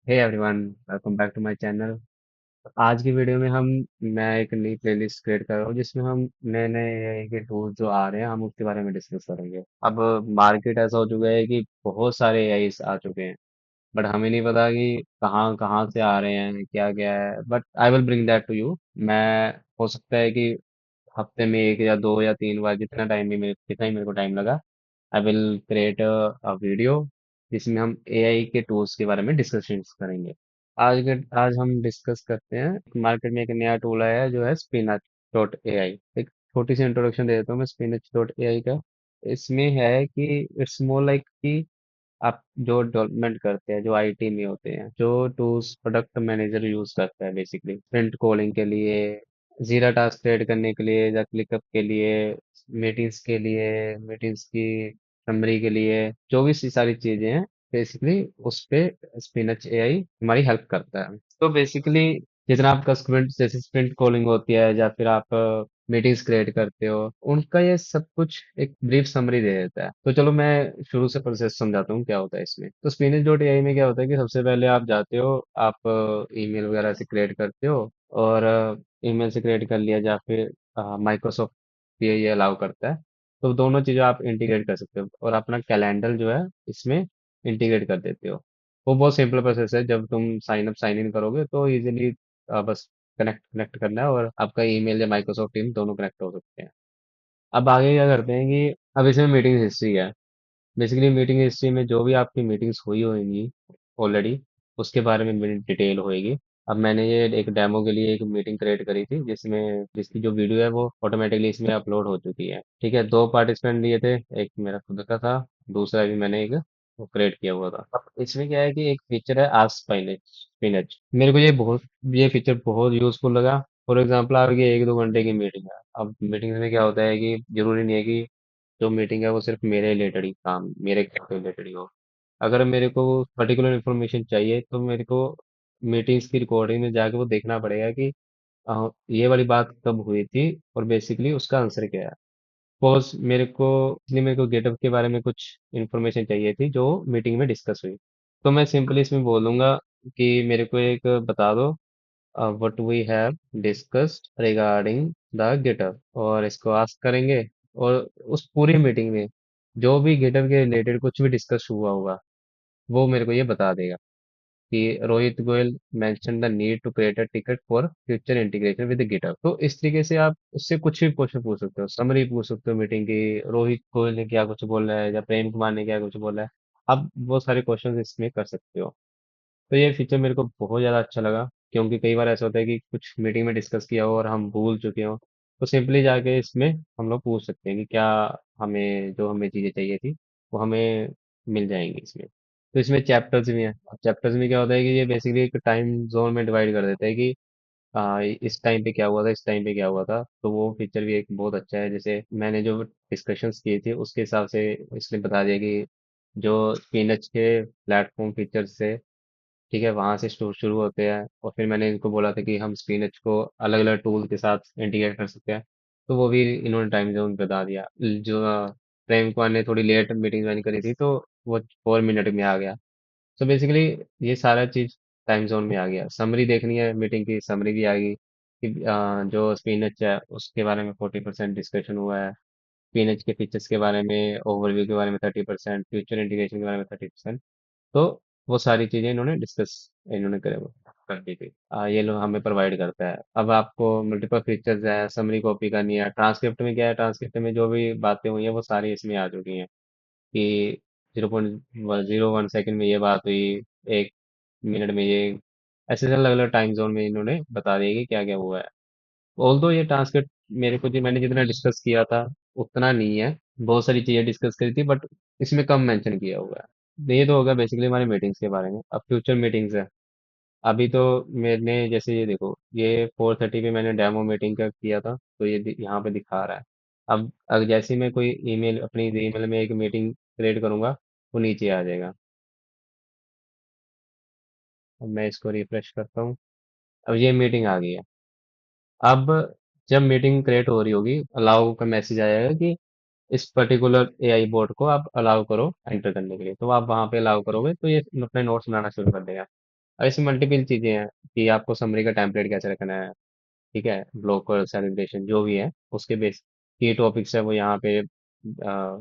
Hey everyone, welcome back to my channel. आज की video में मैं एक नई प्लेलिस्ट क्रिएट कर रहा हूँ जिसमें हम नए नए एआई के टूल्स जो आ रहे हैं हम उसके बारे में डिस्कस करेंगे। अब मार्केट ऐसा हो चुका है कि बहुत सारे एआई आ चुके हैं, बट हमें नहीं पता कि कहाँ कहाँ से आ रहे हैं, क्या क्या है। But I will bring that to you. मैं हो सकता है कि हफ्ते में एक या दो या तीन बार, जितना ही मेरे को टाइम लगा, I will create a video जिसमें हम एआई के टूल्स के बारे में डिस्कशन करेंगे। आज हम डिस्कस करते हैं। मार्केट में एक नया टूल आया है जो है स्पिनच डॉट एआई। एक छोटी सी इंट्रोडक्शन दे देता हूँ मैं स्पिनच डॉट एआई का। इसमें है कि इट्स मोर लाइक कि आप जो डेवलपमेंट करते हैं, जो आईटी में होते हैं, जो टूल्स प्रोडक्ट मैनेजर यूज करता है बेसिकली प्रिंट कॉलिंग के लिए, जीरा टास्क क्रिएट करने के लिए या क्लिकअप के लिए, मीटिंग्स की समरी के लिए, जो भी सी सारी चीजें हैं बेसिकली उस पे स्पिनच एआई हमारी हेल्प करता है। तो बेसिकली जितना आपका स्प्रिंट, जैसे स्प्रिंट कॉलिंग होती है या फिर आप मीटिंग्स क्रिएट करते हो, उनका ये सब कुछ एक ब्रीफ समरी दे देता है। तो चलो मैं शुरू से प्रोसेस समझाता हूँ क्या होता है इसमें। तो स्पिनिच डॉट एआई में क्या होता है कि सबसे पहले आप जाते हो, आप ईमेल वगैरह से क्रिएट करते हो, और ईमेल से क्रिएट कर लिया या फिर माइक्रोसॉफ्ट ये अलाउ करता है। तो दोनों चीज़ें आप इंटीग्रेट कर सकते हो और अपना कैलेंडर जो है इसमें इंटीग्रेट कर देते हो। वो बहुत सिंपल प्रोसेस है। जब तुम साइन इन करोगे तो इजीली बस कनेक्ट कनेक्ट करना है और आपका ईमेल या माइक्रोसॉफ्ट टीम दोनों कनेक्ट हो सकते हैं। अब आगे क्या करते हैं कि अब इसमें मीटिंग हिस्ट्री है। बेसिकली मीटिंग हिस्ट्री में जो भी आपकी मीटिंग्स हुई होंगी ऑलरेडी, उसके बारे में मेरी डिटेल होएगी। अब मैंने ये एक डेमो के लिए एक मीटिंग क्रिएट करी थी जिसमें जिसकी जो वीडियो है वो ऑटोमेटिकली इसमें अपलोड हो चुकी है। ठीक है, दो पार्टिसिपेंट लिए थे, एक मेरा खुद का था, दूसरा भी मैंने एक वो क्रिएट किया हुआ था। अब इसमें क्या है कि एक फीचर है आस्क स्पिनच स्पिनच। मेरे को ये फीचर बहुत यूजफुल लगा। फॉर एग्जाम्पल आपकी एक दो घंटे की मीटिंग है। अब मीटिंग में क्या होता है कि जरूरी नहीं है कि जो मीटिंग है वो सिर्फ मेरे रिलेटेड ही काम, मेरे काम के रिलेटेड ही हो। अगर मेरे को पर्टिकुलर इन्फॉर्मेशन चाहिए तो मेरे को मीटिंग्स की रिकॉर्डिंग में जाके वो देखना पड़ेगा कि ये वाली बात कब हुई थी और बेसिकली उसका आंसर क्या है। सपोज मेरे को गेटअप के बारे में कुछ इन्फॉर्मेशन चाहिए थी जो मीटिंग में डिस्कस हुई। तो मैं सिंपली इसमें बोलूंगा कि मेरे को एक बता दो what we have discussed regarding the getup, और इसको आस्क करेंगे। और उस पूरी मीटिंग में जो भी गेटअप के रिलेटेड कुछ भी डिस्कस हुआ होगा वो मेरे को ये बता देगा कि Rohit Goyal mention the need to create a ticket for future integration with GitHub. तो इस तरीके से आप उससे कुछ भी क्वेश्चन पूछ सकते हो, समरी पूछ सकते हो मीटिंग की, रोहित गोयल ने क्या कुछ बोला है या प्रेम कुमार ने क्या कुछ बोला है। आप वो सारे क्वेश्चन इसमें कर सकते हो। तो ये फीचर मेरे को बहुत ज़्यादा अच्छा लगा, क्योंकि कई बार ऐसा होता है कि कुछ मीटिंग में डिस्कस किया हो और हम भूल चुके हो। तो सिंपली जाके इसमें हम लोग पूछ सकते हैं कि क्या हमें चीज़ें चाहिए थी वो हमें मिल जाएंगी इसमें। तो इसमें चैप्टर्स भी हैं। चैप्टर्स में क्या होता है कि ये बेसिकली एक टाइम जोन में डिवाइड कर देता है कि इस टाइम पे क्या हुआ था, इस टाइम पे क्या हुआ था। तो वो फीचर भी एक बहुत अच्छा है। जैसे मैंने जो डिस्कशंस किए थे उसके हिसाब से इसने बता दिया कि जो स्पिनच के प्लेटफॉर्म फीचर्स से, ठीक है, वहां से शुरू होते हैं। और फिर मैंने इनको बोला था कि हम स्पिनच को अलग अलग टूल के साथ इंटीग्रेट कर सकते हैं। तो वो भी इन्होंने टाइम जोन बता दिया। जो प्रेम कुमार ने थोड़ी लेट मीटिंग ज्वाइन करी थी तो वो 4 मिनट में आ गया। तो बेसिकली ये सारा चीज टाइम जोन में आ गया। समरी देखनी है मीटिंग की, समरी भी आ गई कि जो स्पिनच है उसके बारे में 40% डिस्कशन हुआ है, स्पिनच के फीचर्स के बारे में, ओवरव्यू के बारे में 30%, फ्यूचर इंटीग्रेशन के बारे में 30%। तो वो सारी चीजें इन्होंने कर दी थी। ये लोग हमें प्रोवाइड करता है। अब आपको मल्टीपल फीचर्स है, समरी कॉपी करनी है, ट्रांसक्रिप्ट में क्या है, ट्रांसक्रिप्ट में जो भी बातें हुई हैं वो सारी इसमें आ चुकी हैं कि 0.01 सेकंड में ये बात हुई, 1 मिनट में ये, ऐसे अलग अलग टाइम जोन में इन्होंने बता दिया कि क्या क्या हुआ है। ऑल्दो ये टास्क मेरे को मैंने जितना डिस्कस किया था उतना नहीं है। बहुत सारी चीजें डिस्कस करी थी बट इसमें कम मेंशन किया हुआ है। ये तो होगा बेसिकली हमारे मीटिंग्स के बारे में। अब फ्यूचर मीटिंग्स है। अभी तो मैंने जैसे ये देखो, ये 4:30 पे मैंने डेमो मीटिंग का किया था तो यहाँ पे दिखा रहा है। अब जैसे ही मैं कोई ईमेल अपनी ईमेल में एक मीटिंग क्रिएट करूंगा वो नीचे आ जाएगा। अब मैं इसको रिफ्रेश करता हूँ। अब ये मीटिंग आ गई है। अब जब मीटिंग क्रिएट हो रही होगी अलाउ का मैसेज आएगा कि इस पर्टिकुलर एआई बोर्ड को आप अलाउ करो एंटर करने के लिए। तो आप वहां पे अलाउ करोगे तो ये अपने नोट्स बनाना शुरू कर देगा। अब इसमें मल्टीपल चीजें हैं कि आपको समरी का टेम्पलेट कैसे रखना है। ठीक है, ब्लॉक और सेलिब्रेशन जो भी है उसके बेस की टॉपिक्स है वो यहाँ पे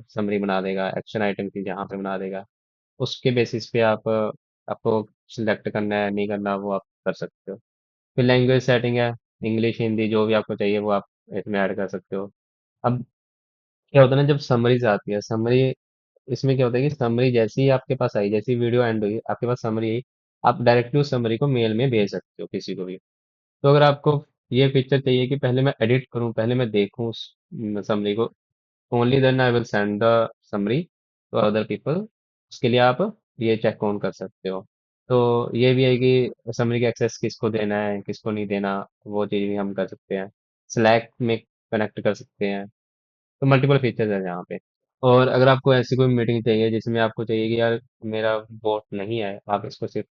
समरी बना देगा, एक्शन आइटम की यहाँ पे बना देगा। उसके बेसिस पे आप आपको सिलेक्ट करना है नहीं करना वो आप कर सकते हो। फिर लैंग्वेज सेटिंग है, इंग्लिश हिंदी जो भी आपको चाहिए वो आप इसमें ऐड कर सकते हो। अब क्या होता है ना, जब समरीज आती है, समरी इसमें क्या होता है कि समरी जैसी ही आपके पास आई, जैसी वीडियो एंड हुई आपके पास समरी आई, आप डायरेक्टली उस समरी को मेल में भेज सकते हो किसी को भी। तो अगर आपको ये फीचर चाहिए कि पहले मैं एडिट करूं, पहले मैं देखूं उस समरी को, only then I will send the summary to other people, उसके लिए आप ये चेक ऑन कर सकते हो। तो ये भी है कि समरी का एक्सेस किसको देना है किसको नहीं देना, वो चीज़ भी हम कर सकते हैं। स्लैक में कनेक्ट कर सकते हैं। तो मल्टीपल फीचर्स है यहाँ पे। और अगर आपको ऐसी कोई मीटिंग चाहिए जिसमें आपको चाहिए कि यार मेरा वोट नहीं है, आप इसको सिर्फ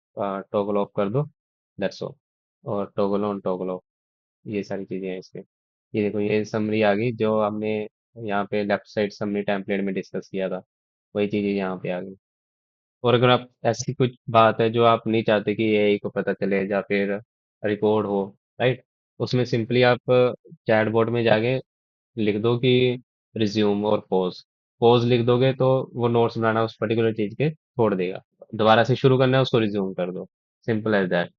टॉगल ऑफ कर दो, दैट्स ऑल। और टॉगल ऑन टॉगल ऑफ, ये सारी चीजें हैं इसमें। ये देखो ये समरी आ गई जो हमने यहाँ पे लेफ्ट साइड समरी टेम्पलेट में डिस्कस किया था, वही चीजें यहाँ पे आ गई। और अगर आप ऐसी कुछ बात है जो आप नहीं चाहते कि एआई को पता चले या फिर रिकॉर्ड हो, राइट, उसमें सिंपली आप चैटबॉट में जाके लिख दो कि रिज्यूम और पॉज। पॉज लिख दोगे तो वो नोट्स बनाना उस पर्टिकुलर चीज के छोड़ देगा। दोबारा से शुरू करना है उसको रिज्यूम कर दो। Simple as that.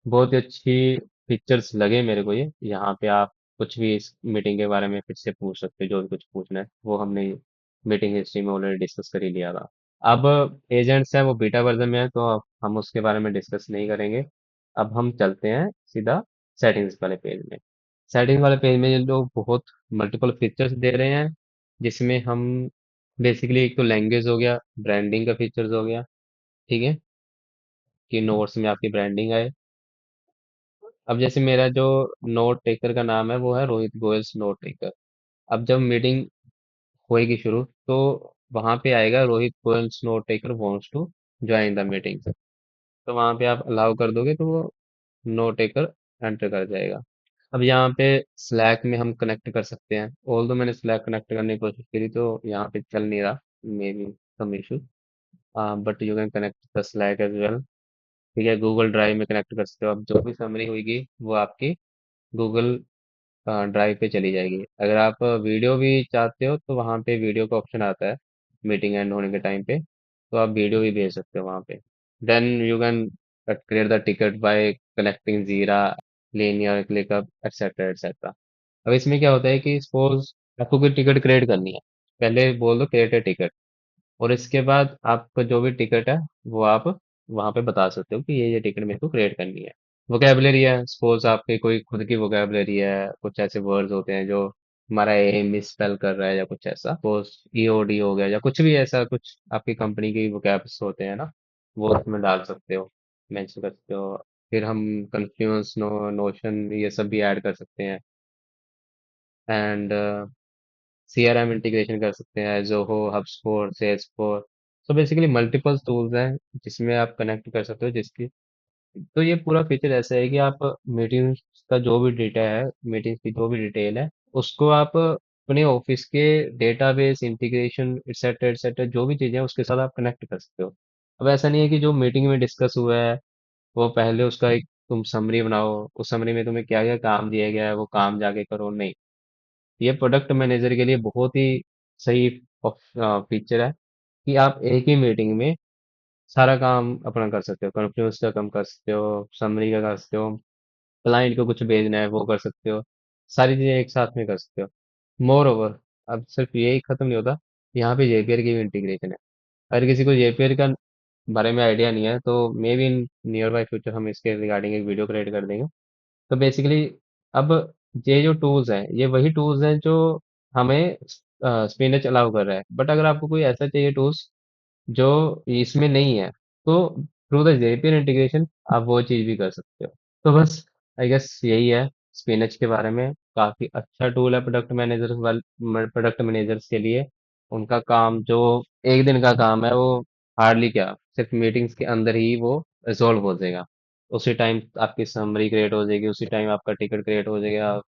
बहुत ही अच्छी फीचर्स लगे मेरे को ये। यहाँ पे आप कुछ भी इस मीटिंग के बारे में फिर से पूछ सकते हो, जो भी कुछ पूछना है वो हमने मीटिंग हिस्ट्री में ऑलरेडी डिस्कस कर ही लिया था। अब एजेंट्स है वो बीटा वर्जन में है तो अब हम उसके बारे में डिस्कस नहीं करेंगे। अब हम चलते हैं सीधा सेटिंग्स वाले पेज में। सेटिंग्स वाले पेज में ये लोग बहुत मल्टीपल फीचर्स दे रहे हैं, जिसमें हम बेसिकली एक तो लैंग्वेज हो गया, ब्रांडिंग का फीचर्स हो गया। ठीक है, कि नोट्स में आपकी ब्रांडिंग आए। अब जैसे मेरा जो नोट टेकर का नाम है वो है रोहित गोयल्स नोट टेकर। अब जब मीटिंग होएगी शुरू तो वहां पे आएगा Rohit Goyal's note taker wants to join the meeting. तो वहां पे आप अलाउ कर दोगे तो वो नोट टेकर एंटर कर जाएगा। अब यहाँ पे स्लैक में हम कनेक्ट कर सकते हैं। ऑल दो मैंने स्लैक कनेक्ट करने की कोशिश करी तो यहाँ पे चल नहीं रहा, maybe some issue. But you can connect the Slack as well. ठीक है, गूगल ड्राइव में कनेक्ट कर सकते हो। अब जो भी समरी होगी वो आपकी गूगल ड्राइव पे चली जाएगी। अगर आप वीडियो भी चाहते हो तो वहाँ पे वीडियो का ऑप्शन आता है मीटिंग एंड होने के टाइम पे, तो आप वीडियो भी भेज सकते हो वहाँ पे। Then you can create the ticket by connecting Jira, Linear ClickUp, etcetera etcetera. अब इसमें क्या होता है कि सपोज आपको कोई टिकट क्रिएट करनी है, पहले बोल दो क्रिएट ए टिकट, और इसके बाद आपका जो भी टिकट है वो आप वहां पे बता सकते हो कि ये टिकट मेरे को क्रिएट करनी है। वोकेबलरी है, सपोज आपकी कोई खुद की वोकेबलरी है, कुछ ऐसे वर्ड्स होते हैं जो हमारा ए मिस स्पेल कर रहा है या कुछ ऐसा, सपोज ईओडी हो गया या कुछ भी ऐसा, कुछ आपकी कंपनी की वोकैब्स होते हैं ना, वो उसमें डाल सकते हो, मेंशन कर सकते हो। फिर हम कन्फ्लुएंस, नोशन, ये सब भी ऐड कर सकते हैं। एंड सीआरएम इंटीग्रेशन कर सकते हैं, Zoho, HubSpot, Salesforce. So basically multiple tools हैं जिसमें आप कनेक्ट कर सकते हो, जिसकी तो ये पूरा फीचर ऐसा है कि आप मीटिंग्स का जो भी डेटा है, मीटिंग्स की जो भी डिटेल है, उसको आप अपने ऑफिस के डेटाबेस इंटीग्रेशन एक्सेट्रा एक्सेट्रा जो भी चीजें हैं उसके साथ आप कनेक्ट कर सकते हो। अब ऐसा नहीं है कि जो मीटिंग में डिस्कस हुआ है वो पहले उसका एक तुम समरी बनाओ, उस समरी में तुम्हें क्या क्या काम दिया गया है वो काम जाके करो, नहीं। ये प्रोडक्ट मैनेजर के लिए बहुत ही सही फीचर है कि आप एक ही मीटिंग में सारा काम अपना कर सकते हो। कॉन्फ्रेंस का काम कर सकते हो, समरी का कर सकते हो, क्लाइंट को कुछ भेजना है वो कर सकते हो, सारी चीजें एक साथ में कर सकते हो। मोर ओवर, अब सिर्फ यही खत्म नहीं होता, यहाँ पे जेपीआर की भी इंटीग्रेशन है। अगर किसी को जेपीआर का बारे में आइडिया नहीं है तो may be in near by future हम इसके रिगार्डिंग एक वीडियो क्रिएट कर देंगे। तो बेसिकली अब ये जो टूल्स हैं ये वही टूल्स हैं जो हमें स्पिनच अलाउ कर रहा है। बट अगर आपको कोई ऐसा चाहिए टूल्स जो इसमें नहीं है, तो थ्रू द जेपीएल इंटीग्रेशन आप वो चीज भी कर सकते हो। तो बस आई गेस यही है स्पिनच के बारे में। काफी अच्छा टूल है प्रोडक्ट मैनेजर्स के लिए। उनका काम जो एक दिन का काम है वो हार्डली क्या, सिर्फ मीटिंग्स के अंदर ही वो रिजॉल्व हो जाएगा। उसी टाइम आपकी समरी क्रिएट हो जाएगी, उसी टाइम आपका टिकट क्रिएट हो जाएगा।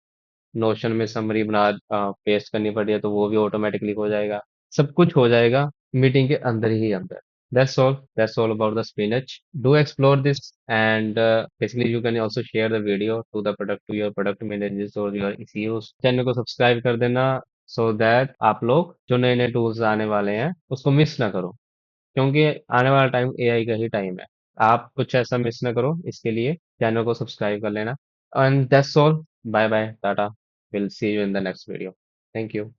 नोशन में समरी बना पेस्ट करनी पड़ी है तो वो भी ऑटोमेटिकली हो जाएगा। सब कुछ हो जाएगा मीटिंग के अंदर ही अंदर। That's all about the spinach. Do explore this, and basically you can also share the video to your product managers or your ECOs. Channel को सब्सक्राइब कर देना, so that आप लोग जो नए नए टूल्स आने वाले हैं उसको मिस ना करो, क्योंकि आने वाला टाइम एआई का ही टाइम है। आप कुछ ऐसा मिस ना करो, इसके लिए चैनल को सब्सक्राइब कर लेना। And that's all. Bye bye, tata. Will see you in the next video. Thank you.